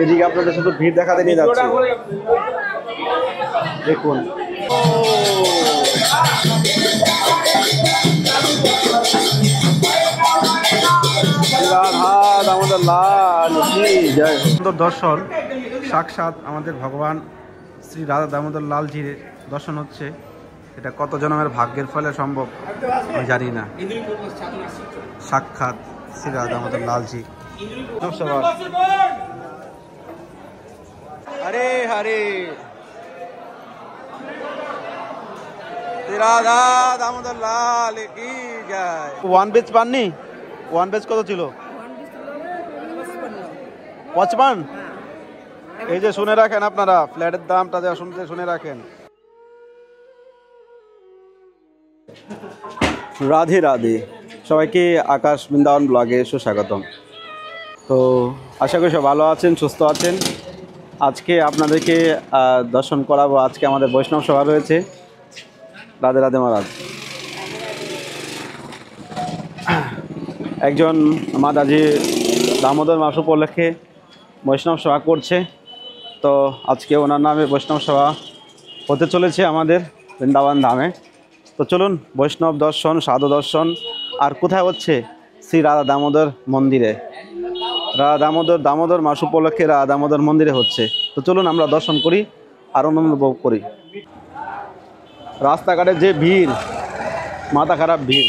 এদিকে আপনাদের শুধু ভিড় দেখাতে নিয়ে যাচ্ছে। দেখুন আমাদের লাল সুন্দর দর্শন, সাক্ষাৎ আমাদের ভগবান শ্রী রাধা দামোদর লালজির দর্শন হচ্ছে। এটা কত জন্মের ভাগ্যের ফলে সম্ভব আমি জানি না। সাক্ষাৎ শ্রী রাধা দামোদর লালজি। হরে হরে রাধা দামোদর লাল কি জয়। ওয়ান বেজ পাননি? ওয়ান বেজ কত ছিল? 55। এই যে শুনে রাখেন আপনারা, ফ্ল্যাটের দামটা যা শুনতে শুনে রাখেন। রাধে রাধে, সবাইকে আকাশ বৃন্দাবন ব্লগে সুস্বাগতম। তো আশা করি সব ভালো আছেন, সুস্থ আছেন। আজকে আপনাদেরকে দর্শন করাবো। আজকে আমাদের বৈষ্ণব সভা রয়েছে। রাধে রাধে মহারাজ। একজন মাতাজি দামোদর মাস উপলক্ষে বৈষ্ণব সভা করছে। তো আজকে ওনার নামে বৈষ্ণব সভা হতে চলেছে আমাদের বৃন্দাবন ধামে। তো চলুন বৈষ্ণব দর্শন, সাধু দর্শন। আর কোথায় হচ্ছে? শ্রী রাধা দামোদর মন্দিরে। রাধা দামোদর মাস উপলক্ষে রাধা দামোদর মন্দিরে হচ্ছে। তো চলুন আমরা দর্শন করি আর অনুভব করি। রাস্তাঘাটে যে ভিড়, মাথা খারাপ ভিড়।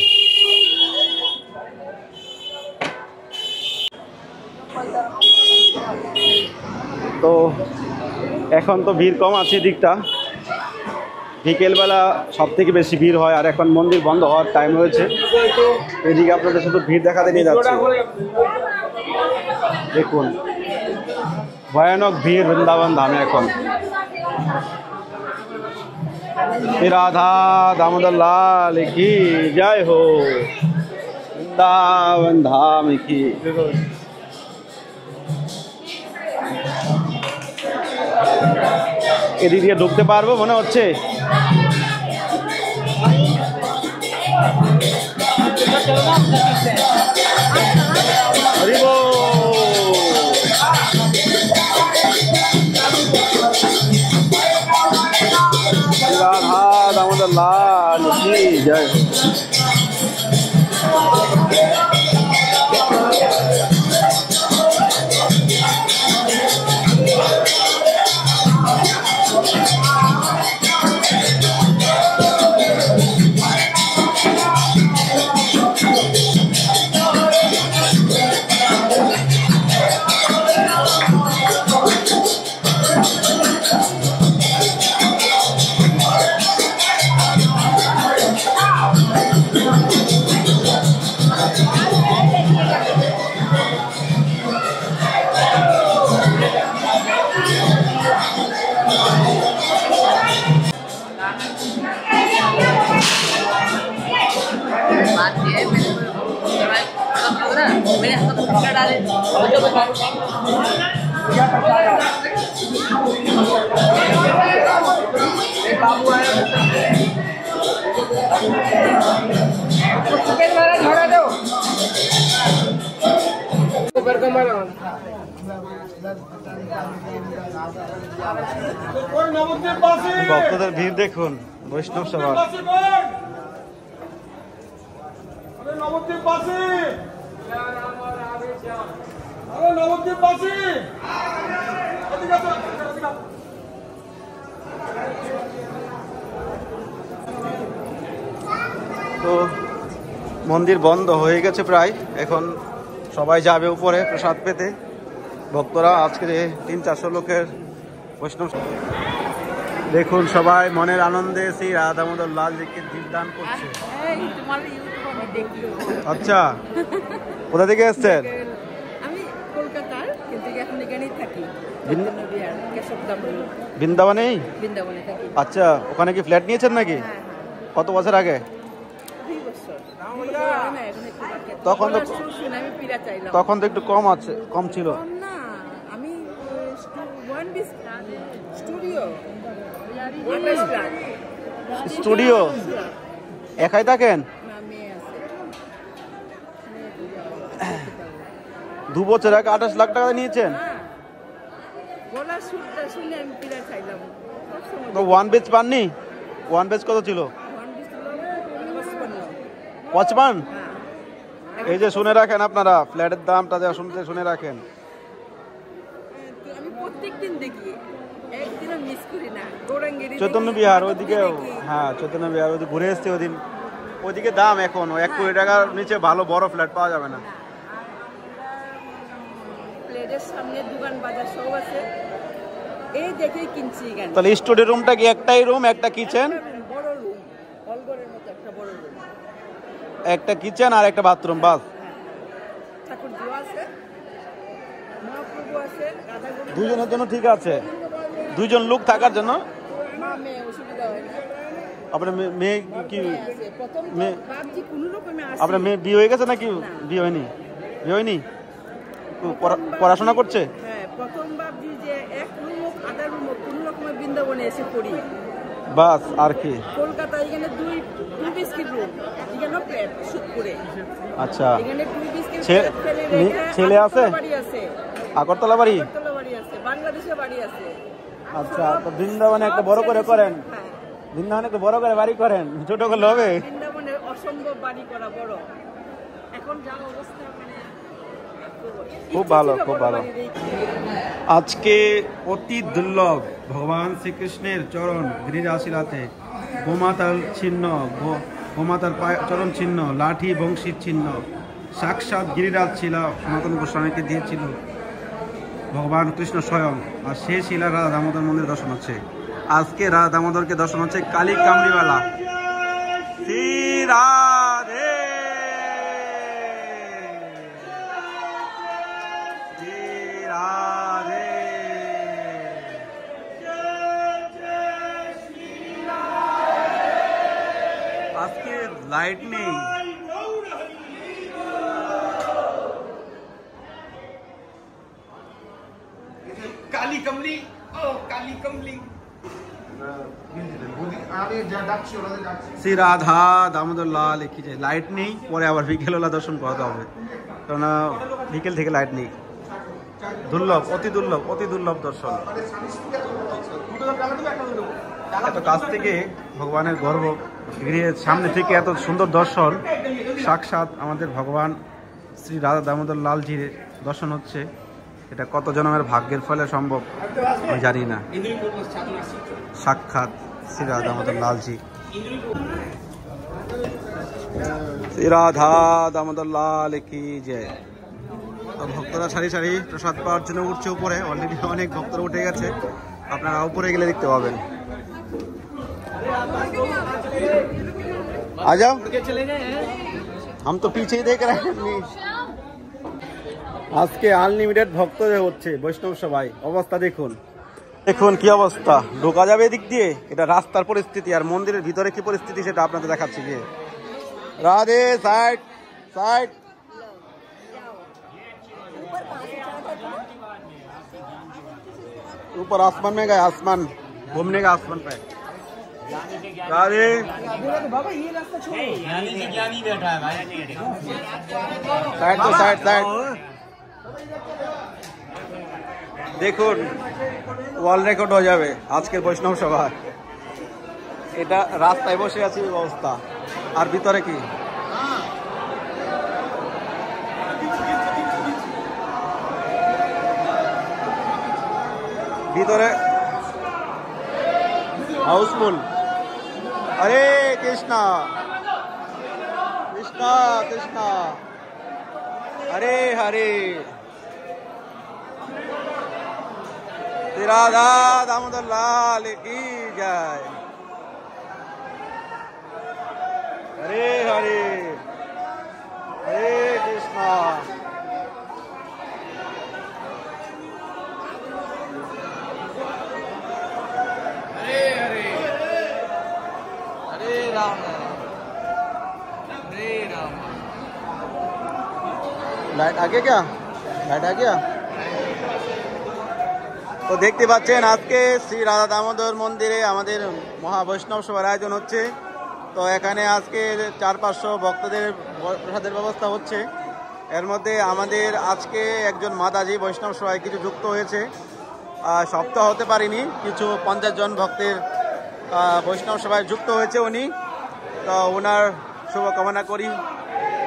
তো এখন তো ভিড় কম আছে দিকটা, বিকেলবেলা সব থেকে বেশি ভিড় হয়। আর এখন মন্দির বন্ধ হওয়ার টাইম হয়েছে। এদিকে আপনাদের শুধু ভিড় দেখাতে নিয়ে যাচ্ছে। দেখুন ভয়ানক ভিড় বৃন্দাবন ধামে এখন। রাধা দামোদর লাল কি জয় হো, বৃন্দাবন ধাম কি। এদিক দিয়ে ঢুকতে পারবো মনে হচ্ছে। রাধা দামোদর লাল কি জয়। ভক্তদের ভিড় দেখুন বৈষ্ণব সভা। তো মন্দির বন্ধ হয়ে গেছে প্রায়। এখন সবাই যাবে উপরে প্রসাদ পেতে। ভক্তরা আজকে 300-400 লোকের বৈষ্ণব। দেখুন সবাই মনের আনন্দে শ্রী রাধা দামোদর লালজিকে দীপদান করছে। আচ্ছা, কোথা থেকে এসছেন? আমি কলকাতার, কিন্তু এখন এখানেই থাকি। বৃন্দাবনেই? বৃন্দাবনে থাকি। আচ্ছা, ওখানে কি ফ্ল্যাট নিয়েছেন নাকি? কত বছর আগে? 2 বছর। তখন তো একটু কম আছে, কম ছিল। আমি স্টুডিও একাই থাকেন? 2 বছর আগে 28 লাখ টাকা নিয়েছেন? আপনার সুরটা শুনে আমি পিলা চাইলাম সবসময় তো ওয়ান বেজ পাননি? ওয়ান বেজ কত ছিল? ওয়ান পিস হলো 55। 55? হ্যাঁ এই যে শুনে রাখেন আপনারা, ফ্ল্যাটের দামটা যা শুনতে শুনে রাখেন। তো আমি প্রত্যেকদিন দেখি, একদিনও মিস করি না। গৌরাঙ্গেরি চৈতন্য বিহার ওইদিকে, হ্যাঁ চৈতন্য বিহার ওইদিকে ঘুরে এসছে ওদিন। ওইদিকে দাম এখন 1 কোটি টাকার নিচে ভালো বড় ফ্ল্যাট পাওয়া যাবে না। প্লেটের সামনে দোকান বাজার সব আছে, এই দেখেই কিনছি এখানে। তাহলে স্টুডি রুমটা কি একটাই রুম, একটা কিচেন? বড় রুম, হলঘরের মতো একটা বড় রুম, একটা কিচেন আর একটা বাথরুম, বাস। ঠাকুর জিও আছে, মহাপ্রভু আছে, রাধা গোবিন্দ দুজনের জন্য ঠিক আছে, দুইজন লোক থাকার জন্য। মা মেয়ে অসুবিধা হয় না। আপনার মেয়ে কি, আছে প্রথম তো মেয়ে- ভাবছি কোনো রকমে আসি। আপনার মেয়ে বিয়ে হয়ে গেছে নাকি? বিয়ে হয়নি? বিয়ে হয়নি? পড়াশোনা করছে? হ্যাঁ, প্রথম ভাবছি যে এক রুম হোক আধা রুম হোক কোনো রকমের বৃন্দাবনে এসে পড়ি। বাস আর কি। কলকাতা এখানে দুই বিস্কিট রুম, এখানে প্লেট সুতপুরে। আচ্ছা, এখানে দুই বিস্কিট ছে- ফেলে নি- রেখে ছেলে আছে? আগরতলা বাড়ি আছে, আগরতলা বাড়ি? আগরতলা বাড়ি আছে, বাংলাদেশে বাড়ি আছে। আচ্ছা, তো বৃন্দাবনে একটা বড় করে করেন, হ্যাঁ, বৃন্দাবনে একটা বড় করে বাড়ি করেন, ছোট করলে হবে? বৃন্দাবনে অসম্ভব বাড়ি করা বড়, এখন যা অবস্থা মানে খুব ভালো, ইচ্ছে ছিল খুব বড় ভালো। বাড়ি রেখে। আজকে অতি দুর্লভ ভগবান শ্রীকৃষ্ণের চরণ গিরিরাশিলাতে গোমাতার চিহ্ন, গোমাতার চরণ চিহ্ন, লাঠি বংশীর চিহ্ন সাক্ষাৎ গিরিরাজ শিলা সনাতন গোস্বামীকে দিয়েছিল ভগবান কৃষ্ণ স্বয়ং। আর সেই শিলা রাধা দামোদর মন্দির দর্শন হচ্ছে আজকে। রাধা দামোদরকে দর্শন হচ্ছে কালী কামড়িওয়ালা শ্রী রাধে শ্রী রাধে। আজকে লাইট নেই, काली कमली ओ काली कमली শ্রী রাধা দামোদর লাল কি যায়। লাইট নেই, পরে আবার বিকেলবেলা দর্শন করাতে হবে, কেননা বিকেল থেকে লাইট নেই। দুর্লভ, অতি দুর্লভ, অতি দুর্লভ দর্শন। এত কাছ থেকে ভগবানের গর্ভ গৃহের সামনে থেকে এত সুন্দর দর্শন, সাক্ষাৎ আমাদের ভগবান শ্রী রাধা দামোদর লালজির দর্শন হচ্ছে। এটা কত জন্মের ভাগ্যের ফলে সম্ভব আমি জানি না। সাক্ষাৎ শ্রী রাধা দামোদর লালজি, শ্রী রাধা দামোদর লাল কি জয়। ভক্তরা সারি সারি প্রসাদ পাওয়ার জন্য উঠছে উপরে, অলরেডি অনেক ভক্তরা উঠে গেছে, আপনারা উপরে গেলে দেখতে পাবেন। आ जाओ, हम तो पीछे ही देख रहे हैं। আজকে আনলিমিটেড ভক্তদের হচ্ছে বৈষ্ণব সবাই, অবস্থা দেখুন, দেখুন কি অবস্থা। ঢোকা যাবে এদিক দিয়ে, এটা রাস্তার পরিস্থিতি, আর মন্দিরের ভিতরে কি পরিস্থিতি সেটা আপনাদের দেখাচ্ছি। গিয়ে রাধে, সাইড साइड। ऊपर आसमान में गए, आसमान घूमने का, आसमान पे राधे। साइड तो साइड साइड দেখুন, ওয়ার্ল্ড রেকর্ড হয়ে যাবে আজকের বৈষ্ণব সভা। এটা রাস্তায় বসে আছি অবস্থা, আর ভিতরে কি ভিতরে হাউসফুল। হরে কৃষ্ণা কৃষ্ণা কৃষ্ণা হরে হরে। রাধা দামোদর লাল কি জয়। হরে হরে হরে কৃষ্ণা। हरे हरे हरे राम हरे राम। লাইট আগে क्या, লাইট आ गया। তো দেখতে পাচ্ছেন আজকে শ্রী রাধা দামোদর মন্দিরে আমাদের মহাবৈষ্ণব সভার আয়োজন হচ্ছে। তো এখানে আজকে 400-500 ভক্তদের প্রসাদের ব্যবস্থা হচ্ছে। এর মধ্যে আমাদের আজকে একজন মাতাজি বৈষ্ণব সভায় কিছু যুক্ত হয়েছে। সপ্তাহ হতে পারিনি, কিছু 50 জন ভক্তের বৈষ্ণব সেবায় যুক্ত হয়েছে উনি। তো ওনার শুভকামনা করি।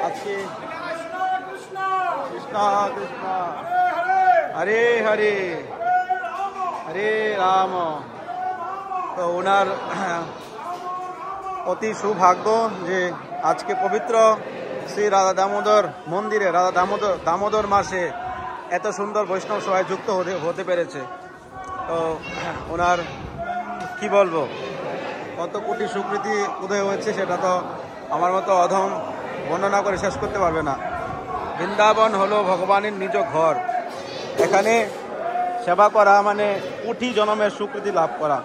আজকে কৃষ্ণ কৃষ্ণ হরে হরে হরে রাম। তো ওনার অতি সৌভাগ্য যে আজকে পবিত্র শ্রী রাধা দামোদর মন্দিরে রাধা দামোদর মাসে এত সুন্দর বৈষ্ণব সভায় যুক্ত হতে পেরেছে। তো ওনার কি বলবো, কত কোটি স্বীকৃতি উদয় হয়েছে সেটা তো আমার মতো অধম বর্ণনা করে শেষ করতে পারবে না। বৃন্দাবন হলো ভগবানের নিজ ঘর। এখানে সেবা করা মানে কোটি জনমের স্বীকৃতি লাভ করা।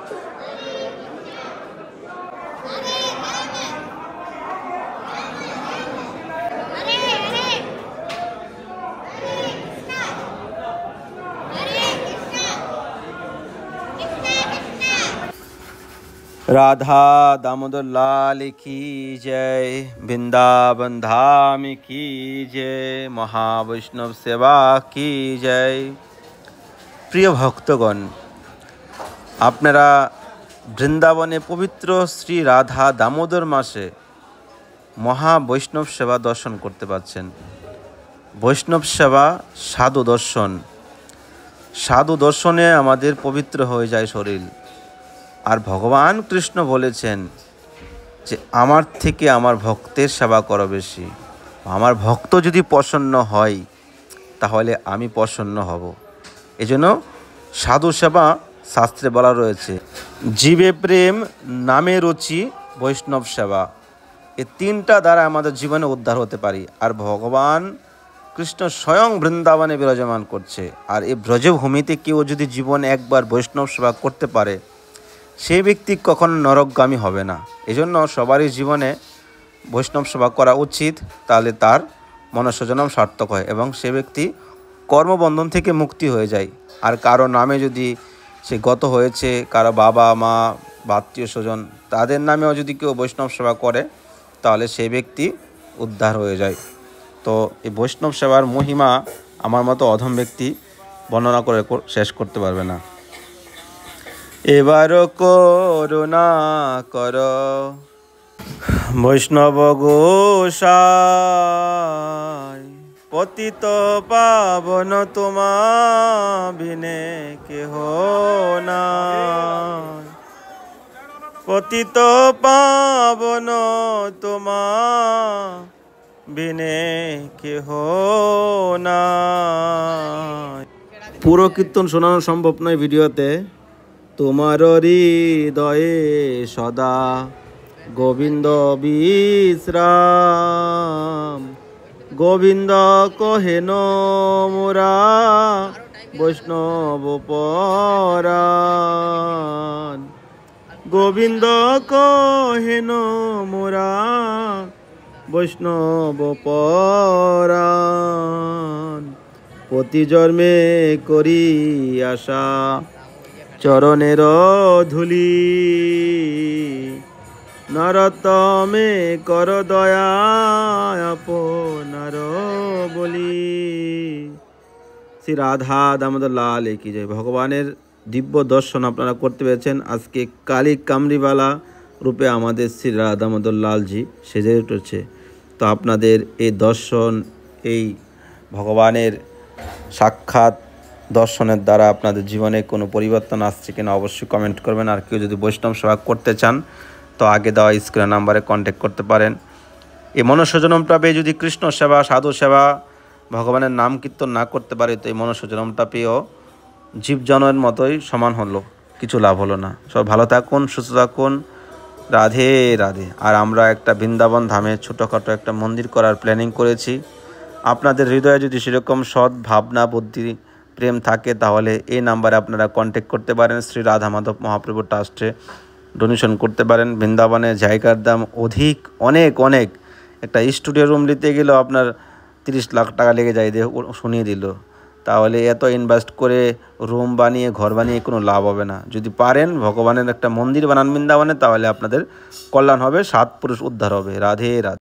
राधा दामोदर लाल की जय, वृंदावन धाम की जय, महावैष्णव सेवा की जय। प्रिय भक्तगण, আপনারা বৃন্দাবনে পবিত্র শ্রী রাধা দামোদর মাসে মহা বৈষ্ণব সেবা দর্শন করতে পারছেন। বৈষ্ণব সেবা সাধু দর্শন, সাধু দর্শনে আমাদের পবিত্র হয়ে যায় শরীর। আর ভগবান কৃষ্ণ বলেছেন যে আমার থেকে আমার ভক্তের সেবা করো বেশি। আমার ভক্ত যদি প্রসন্ন হয় তাহলে আমি প্রসন্ন হব। এজন্য সাধু সেবা শাস্ত্রে বলা রয়েছে, জীবে প্রেম, নামে রুচি, বৈষ্ণব সেবা। এই তিনটা দ্বারা আমাদের জীবনে উদ্ধার হতে পারি। আর ভগবান কৃষ্ণ স্বয়ং বৃন্দাবনে বিরাজমান করছে। আর এই ব্রজভূমিতে কেউ যদি জীবনে একবার বৈষ্ণব সেবা করতে পারে সেই ব্যক্তি কখনো নরকগামী হবে না। এজন্য সবারই জীবনে বৈষ্ণব সেবা করা উচিত, তাহলে তার মনুষ্যজন্ম সার্থক হয় এবং সে ব্যক্তি কর্মবন্ধন থেকে মুক্তি হয়ে যায়। আর কারো নামে যদি সে গত হয়েছে, কারো বাবা মা বা আত্মীয় স্বজন তাদের নামেও যদি কেউ বৈষ্ণব সেবা করে তাহলে সেই ব্যক্তি উদ্ধার হয়ে যায়। তো এই বৈষ্ণব সেবার মহিমা আমার মতো অধম ব্যক্তি বর্ণনা করে শেষ করতে পারবে না। এবার করুণা কর বৈষ্ণব গোসাই, পতিত পাবন তোমা বিনে কেহ নাই। পতিত পাবন তোমা বিনে কেহ নাই। পুরো কীর্তন শোনানো সম্ভব নয় ভিডিওতে। তোমার হৃদয়ে সদা গোবিন্দ বিশ্রাম, গোবিন্দ কহেন মোরা বৈষ্ণব পরাণ। গোবিন্দ কহেন মোরা বৈষ্ণব পরাণ। প্রতি জন্মে করি আশা চরণের ধূলি, নরতমে কর দয়া আপনার বলি। শ্রী রাধা দামোদর লাল কি জয়। ভগবানের দিব্য দর্শন আপনারা করতে পেরেছেন। আজকে কালী কামরিওয়ালা রূপে আমাদের শ্রী রাধা দামোদর লালজি সেজে উঠেছে। তো আপনাদের এই দর্শন, এই ভগবানের সাক্ষাৎ দর্শনের দ্বারা আপনাদের জীবনে কোনো পরিবর্তন আসছে কিনা অবশ্যই কমেন্ট করবেন। আর কেউ যদি বৈষ্ণব সেবা করতে চান তো আগে দেওয়া স্ক্রিনের নাম্বারে কন্ট্যাক্ট করতে পারেন। এই মনুষ্যজন্মটা পেয়ে যদি কৃষ্ণ সেবা, সাধু সেবা, ভগবানের নাম কীর্তন না করতে পারে তো এই মনুষ্যজন্মটা পেয়েও জীবজনের মতোই সমান হলো, কিছু লাভ হলো না। সব ভালো থাকুন, সুস্থ থাকুন। রাধে রাধে। আর আমরা একটা বৃন্দাবন ধামে ছোটোখাটো একটা মন্দির করার প্ল্যানিং করেছি। আপনাদের হৃদয়ে যদি সেরকম সৎ ভাবনা, বুদ্ধি, প্রেম থাকে তাহলে এই নাম্বারে আপনারা কন্ট্যাক্ট করতে পারেন। শ্রী রাধা মাধব মহাপ্রভু ট্রাস্টে ডোনেশন করতে পারেন। বৃন্দাবনে জায়গার দাম অধিক, অনেক অনেক। একটা স্টুডিও রুম নিতে গেলেও আপনার 30 লাখ টাকা লেগে যায়, শুনিয়ে দিল। তাহলে এত ইনভেস্ট করে রুম বানিয়ে, ঘর বানিয়ে কোনো লাভ হবে না। যদি পারেন ভগবানের একটা মন্দির বানান বৃন্দাবনে তাহলে আপনাদের কল্যাণ হবে, 7 পুরুষ উদ্ধার হবে। রাধে রাধে।